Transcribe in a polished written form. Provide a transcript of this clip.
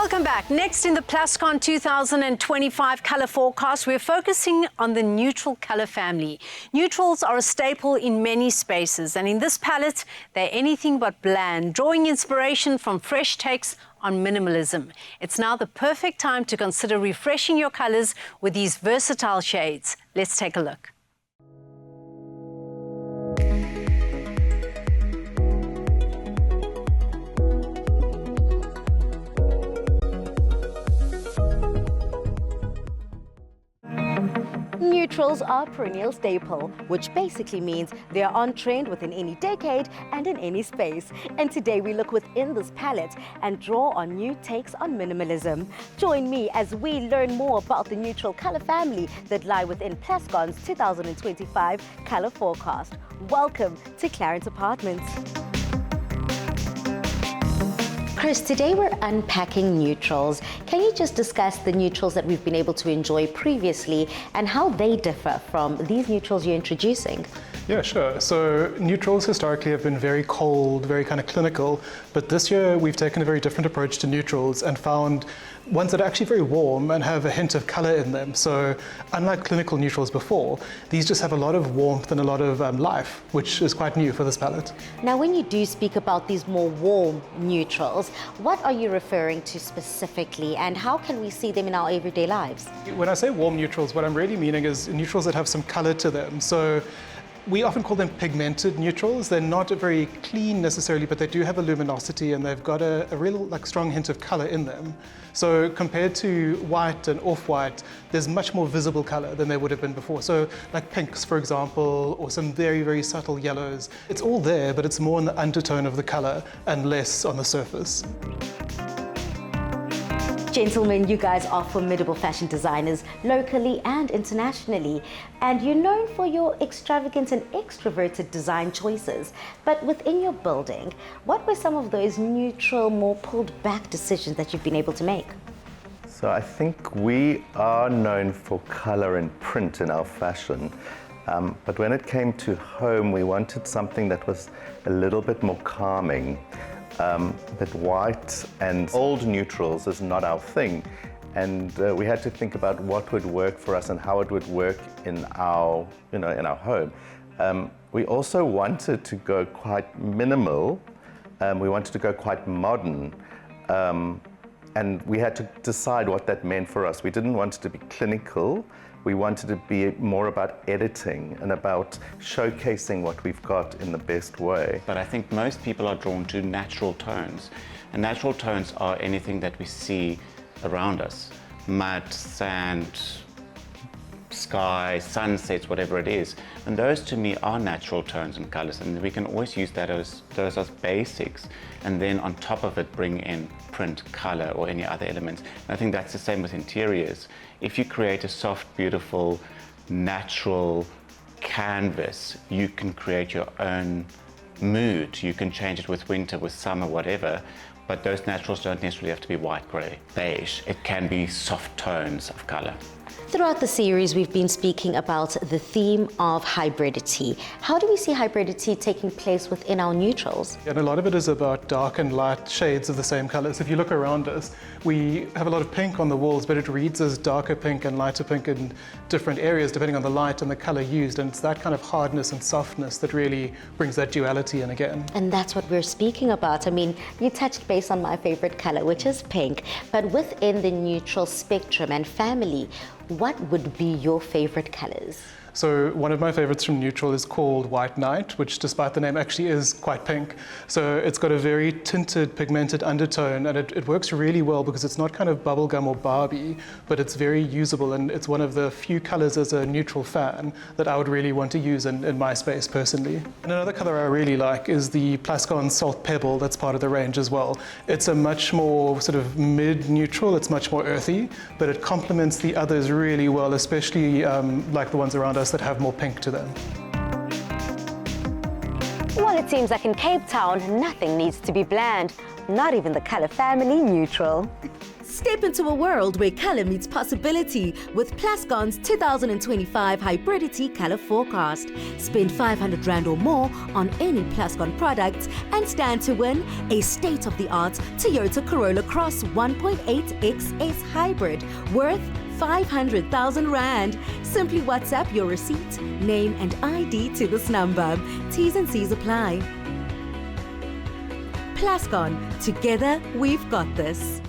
Welcome back. Next in the Plascon 2025 colour forecast, we're focusing on the neutral colour family. Neutrals are a staple in many spaces, and in this palette, they're anything but bland, drawing inspiration from fresh takes on minimalism. It's now the perfect time to consider refreshing your colours with these versatile shades. Let's take a look. Neutrals are a perennial staple, which basically means they are on trend within any decade and in any space. And today we look within this palette and draw on new takes on minimalism. Join me as we learn more about the neutral colour family that lie within Plascon's 2025 colour forecast. Welcome to Clarence Apartments. Chris, today we're unpacking neutrals. Can you just discuss the neutrals that we've been able to enjoy previously and how they differ from these neutrals you're introducing? Yeah, sure. So neutrals historically have been very cold, very kind of clinical, but this year we've taken a very different approach to neutrals and found ones that are actually very warm and have a hint of color in them. So unlike clinical neutrals before, these just have a lot of warmth and a lot of life, which is quite new for this palette. Now, when you do speak about these more warm neutrals, what are you referring to specifically, and how can we see them in our everyday lives? When I say warm neutrals, what I'm really meaning is neutrals that have some color to them. So we often call them pigmented neutrals. They're not very clean necessarily, but they do have a luminosity and they've got a real strong hint of color in them. So compared to white and off-white, there's much more visible color than there would have been before. So like pinks, for example, or some very, very subtle yellows. It's all there, but it's more in the undertone of the color and less on the surface. Gentlemen, you guys are formidable fashion designers locally and internationally, and you're known for your extravagant and extroverted design choices. But within your building, what were some of those neutral, more pulled back decisions that you've been able to make? So I think we are known for color and print in our fashion. But when it came to home, we wanted something that was a little bit more calming. But white and old neutrals is not our thing, and we had to think about what would work for us and how it would work in our, in our home. We also wanted to go quite minimal. We wanted to go quite modern, and we had to decide what that meant for us. We didn't want it to be clinical. We wanted to be more about editing and about showcasing what we've got in the best way. But I think most people are drawn to natural tones. And natural tones are anything that we see around us. Mud, sand, sky, sunsets, whatever it is. And those to me are natural tones and colors. And we can always use that as basics. And then on top of it, bring in print, color, or any other elements. And I think that's the same with interiors. If you create a soft, beautiful, natural canvas, you can create your own mood. You can change it with winter, with summer, whatever. But those naturals don't necessarily have to be white, gray, beige. It can be soft tones of color. Throughout the series, we've been speaking about the theme of hybridity. How do we see hybridity taking place within our neutrals? And a lot of it is about dark and light shades of the same colors. If you look around us, we have a lot of pink on the walls, but it reads as darker pink and lighter pink in different areas depending on the light and the color used. And it's that kind of hardness and softness that really brings that duality in again. And that's what we're speaking about. I mean, you touched base on my favorite color, which is pink, but within the neutral spectrum and family, what would be your favorite colors? So one of my favorites from neutral is called White Night, which despite the name actually is quite pink. So it's got a very tinted, pigmented undertone, and it works really well because it's not kind of bubblegum or Barbie, but it's very usable, and it's one of the few colors as a neutral fan that I would really want to use in my space personally. And another color I really like is the Plascon Salt Pebble that's part of the range as well. It's a much more sort of mid-neutral, it's much more earthy, but it complements the others really well, especially like the ones around us that have more pink to them. Well, It seems like in Cape Town, nothing needs to be bland, not even the colour family neutral. Step into a world where colour meets possibility with Plascon's 2025 Hybridity Colour Forecast. Spend 500 Rand or more on any Plascon products and stand to win a state-of-the-art Toyota Corolla Cross 1.8 XS Hybrid worth 500,000 Rand. Simply WhatsApp your receipt, name and ID to this number. T's and C's apply. Plascon, together we've got this.